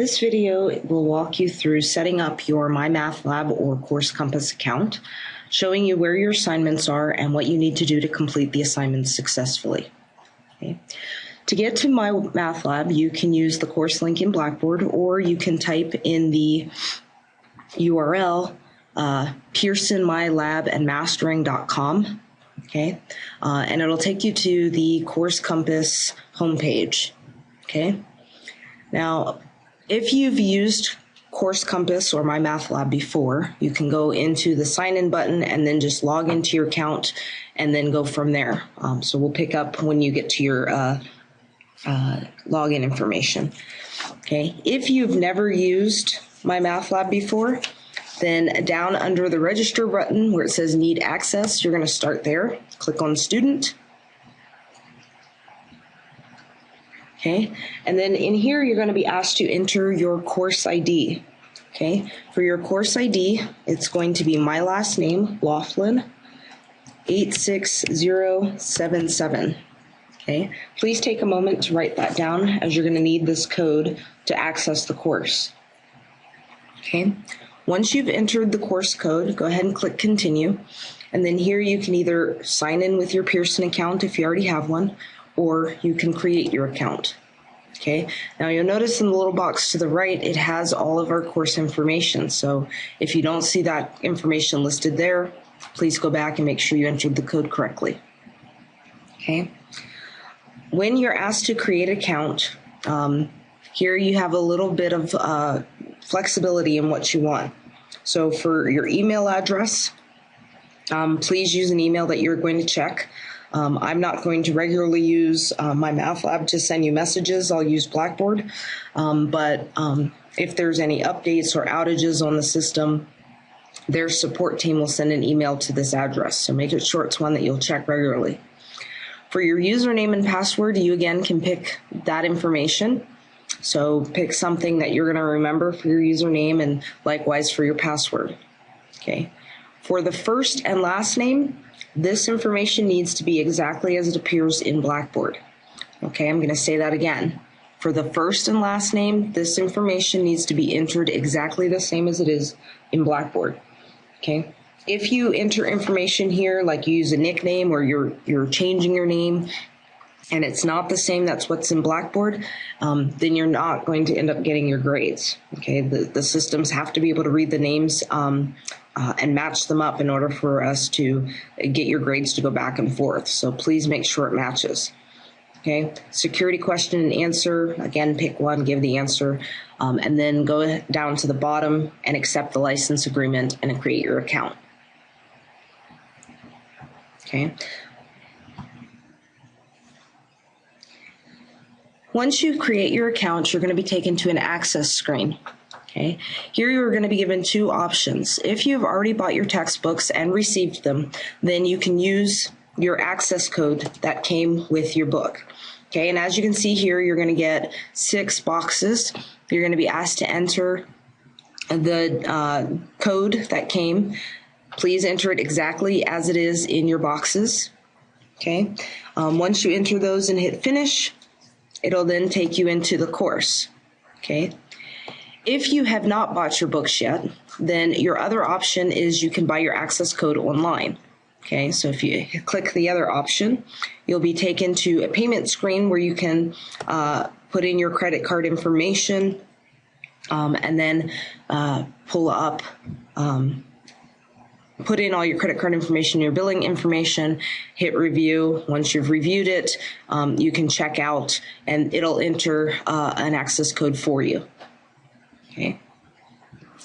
This video will walk you through setting up your MyMathLab or Course Compass account, showing you where your assignments are and what you need to do to complete the assignments successfully. Okay. To get to MyMathLab, you can use the course link in Blackboard, or you can type in the URL pearsonmylabandmastering.com. Okay, and it'll take you to the Course Compass homepage. Okay, now if you've used Course Compass or MyMathLab before, you can go into the sign in button and then just log into your account and then go from there. So we'll pick up when you get to your login information. Okay, if you've never used MyMathLab before, then down under the register button where it says need access, you're going to start there. Click on student. Okay, and then in here you're going to be asked to enter your course ID. Okay, for your course ID, it's going to be my last name, Laughlin, 86077. Okay, please take a moment to write that down, as you're going to need this code to access the course. Okay, once you've entered the course code, go ahead and click continue, and then here you can either sign in with your Pearson account if you already have one, or you can create your account. Okay, now you'll notice in the little box to the right, it has all of our course information. So if you don't see that information listed there, please go back and make sure you entered the code correctly. Okay, when you're asked to create an account, here you have a little bit of flexibility in what you want. So for your email address, please use an email that you're going to check. I'm not going to regularly use MyMathLab to send you messages. I'll use Blackboard. But if there's any updates or outages on the system, their support team will send an email to this address. So make it sure it's one that you'll check regularly. For your username and password, you again can pick that information. So pick something that you're going to remember for your username, and likewise for your password. Okay. For the first and last name, this information needs to be exactly as it appears in Blackboard. Okay, I'm going to say that again. For the first and last name, this information needs to be entered exactly the same as it is in Blackboard. Okay. If you enter information here, like you use a nickname or you're changing your name, and it's not the same, that's what's in Blackboard, then you're not going to end up getting your grades. Okay, the systems have to be able to read the names and match them up in order for us to get your grades to go back and forth. So please make sure it matches. Okay, security question and answer, again, pick one, give the answer, and then go down to the bottom and accept the license agreement and create your account. Okay. Once you create your account, you're going to be taken to an access screen. Okay. Here you're going to be given two options. If you've already bought your textbooks and received them, then you can use your access code that came with your book. Okay, and as you can see here, you're going to get 6 boxes. You're going to be asked to enter the code that came. Please enter it exactly as it is in your boxes. Okay. Once you enter those and hit finish, it'll then take you into the course. Okay. If you have not bought your books yet, then your other option is you can buy your access code online. Okay, so if you click the other option, you'll be taken to a payment screen where you can put in your credit card information and then pull up, put in all your credit card information, your billing information, hit review. Once you've reviewed it, you can check out and it'll enter an access code for you. Okay.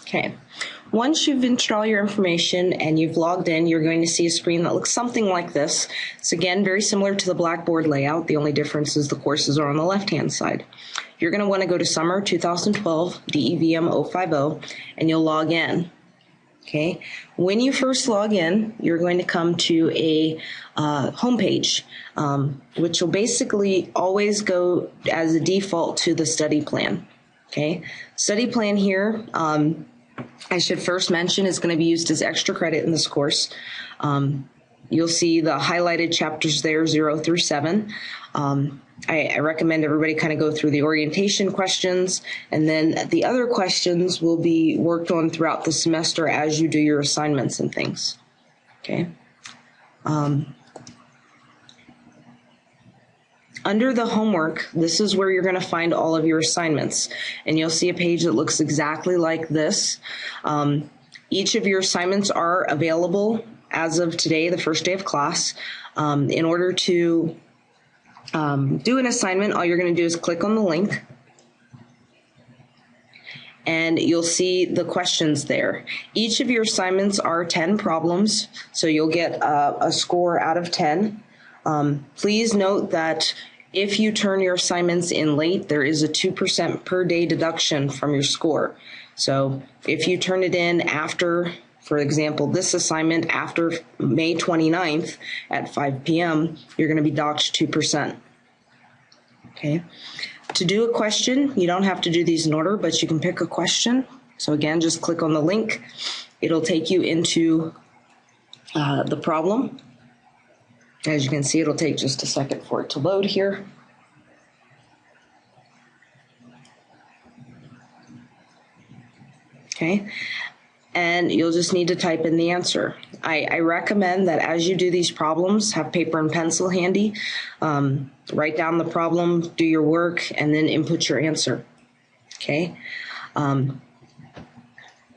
Okay. Once you've entered all your information and you've logged in, you're going to see a screen that looks something like this. It's again very similar to the Blackboard layout. The only difference is the courses are on the left-hand side. You're going to want to go to Summer 2012 DEVM 050 and you'll log in. Okay. When you first log in, you're going to come to a homepage, which will basically always go as a default to the study plan. Okay. Study plan here, I should first mention, is going to be used as extra credit in this course. You'll see the highlighted chapters there, 0 through 7. I recommend everybody kind of go through the orientation questions, and then the other questions will be worked on throughout the semester as you do your assignments and things. Okay. Under the homework, this is where you're going to find all of your assignments, and you'll see a page that looks exactly like this. Each of your assignments are available as of today, the first day of class. In order to do an assignment, all you're going to do is click on the link, and you'll see the questions there. Each of your assignments are 10 problems, so you'll get a score out of 10. Please note that if you turn your assignments in late, there is a 2% per day deduction from your score. So if you turn it in after, for example, this assignment after May 29th at 5 p.m., you're going to be docked 2%. Okay. To do a question, you don't have to do these in order, but you can pick a question. So again, just click on the link. It'll take you into the problem. As you can see, it'll take just a second for it to load here. Okay, and you'll just need to type in the answer. I recommend that as you do these problems, have paper and pencil handy. Write down the problem, do your work, and then input your answer. Okay.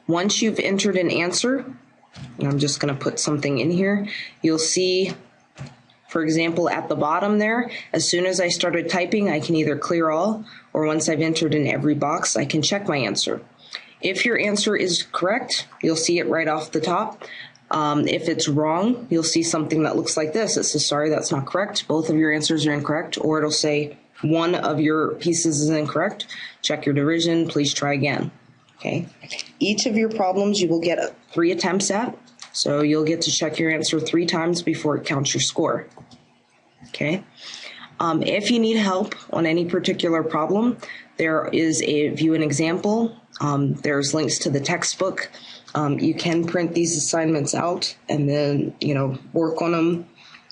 Once you've entered an answer, and I'm just going to put something in here, you'll see, for example, at the bottom there, as soon as I started typing, I can either clear all, or once I've entered in every box, I can check my answer. If your answer is correct, you'll see it right off the top. If it's wrong, you'll see something that looks like this. It says, sorry, that's not correct. Both of your answers are incorrect. Or it'll say one of your pieces is incorrect. Check your division. Please try again. Okay. Each of your problems you will get 3 attempts at. So you'll get to check your answer 3 times before it counts your score. Okay. If you need help on any particular problem, there is a view an example. There's links to the textbook. You can print these assignments out and then, work on them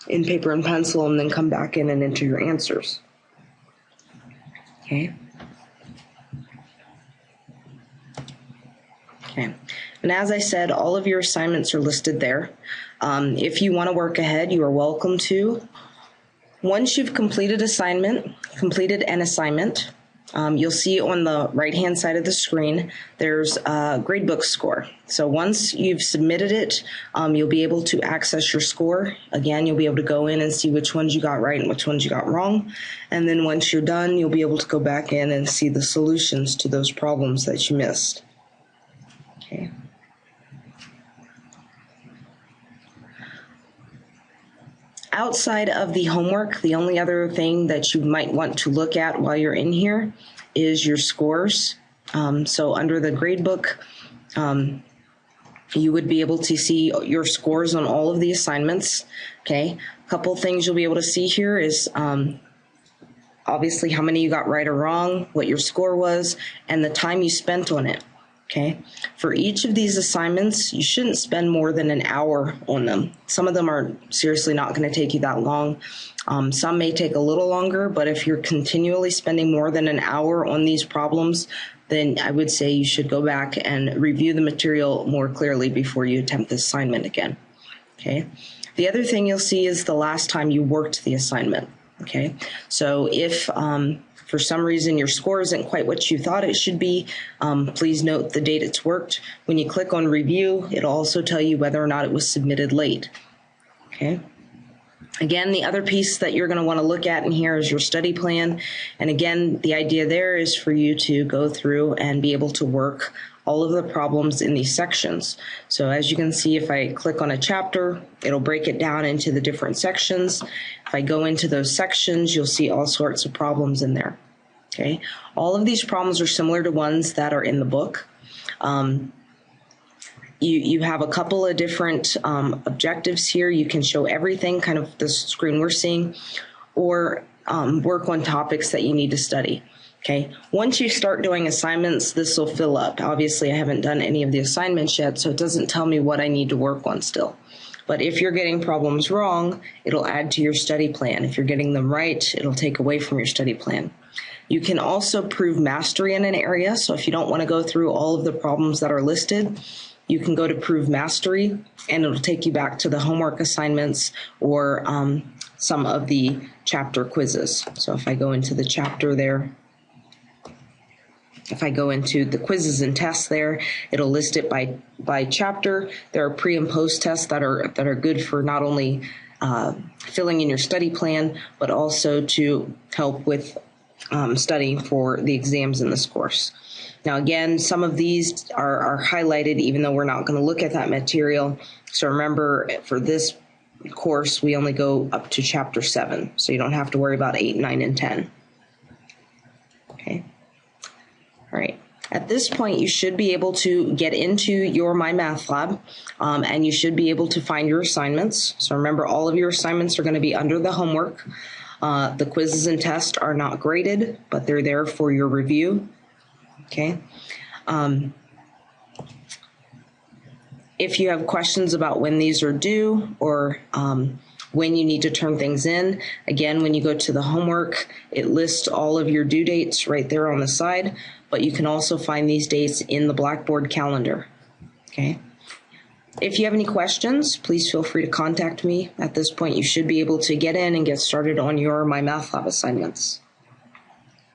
in paper and pencil and then come back in and enter your answers. Okay. Okay. And as I said, all of your assignments are listed there. If you want to work ahead, you are welcome to. Once you've completed an assignment, you'll see on the right-hand side of the screen, there's a gradebook score. So once you've submitted it, you'll be able to access your score. Again, you'll be able to go in and see which ones you got right and which ones you got wrong. And then once you're done, you'll be able to go back in and see the solutions to those problems that you missed. Okay. Outside of the homework, the only other thing that you might want to look at while you're in here is your scores. So under the gradebook, you would be able to see your scores on all of the assignments. Okay, a couple things you'll be able to see here is obviously how many you got right or wrong, what your score was, and the time you spent on it. Okay, for each of these assignments, you shouldn't spend more than an hour on them. Some of them are seriously not going to take you that long. Some may take a little longer, but if you're continually spending more than an hour on these problems, then I would say you should go back and review the material more clearly before you attempt this assignment again. Okay. The other thing you'll see is the last time you worked the assignment. Okay. So if for some reason your score isn't quite what you thought it should be, please note the date it's worked. When you click on review, it'll also tell you whether or not it was submitted late. Okay. Again, the other piece that you're going to want to look at in here is your study plan. And again, the idea there is for you to go through and be able to work all of the problems in these sections. So as you can see, if I click on a chapter, it'll break it down into the different sections. If I go into those sections, you'll see all sorts of problems in there. Okay, all of these problems are similar to ones that are in the book. You have a couple of different objectives here. You can show everything, kind of the screen we're seeing, or work on topics that you need to study. Okay, once you start doing assignments, this will fill up. Obviously, I haven't done any of the assignments yet, so it doesn't tell me what I need to work on still. But if you're getting problems wrong, it'll add to your study plan. If you're getting them right, it'll take away from your study plan. You can also prove mastery in an area. So if you don't want to go through all of the problems that are listed, you can go to prove mastery, and it'll take you back to the homework assignments or some of the chapter quizzes. So if I go into the chapter there, if I go into the quizzes and tests there, it'll list it by chapter. There are pre and post tests that are good for not only filling in your study plan, but also to help with studying for the exams in this course. Now, again, some of these are highlighted even though we're not going to look at that material. So remember, for this course, we only go up to chapter 7. So you don't have to worry about 8, 9, and 10. Okay. All right. At this point, you should be able to get into your MyMathLab, and you should be able to find your assignments. So remember, all of your assignments are going to be under the homework. The quizzes and tests are not graded, but they're there for your review. Okay. If you have questions about when these are due or when you need to turn things in, again, when you go to the homework, it lists all of your due dates right there on the side, but you can also find these dates in the Blackboard calendar. Okay. If you have any questions, please feel free to contact me. At this point, you should be able to get in and get started on your MyMathLab assignments.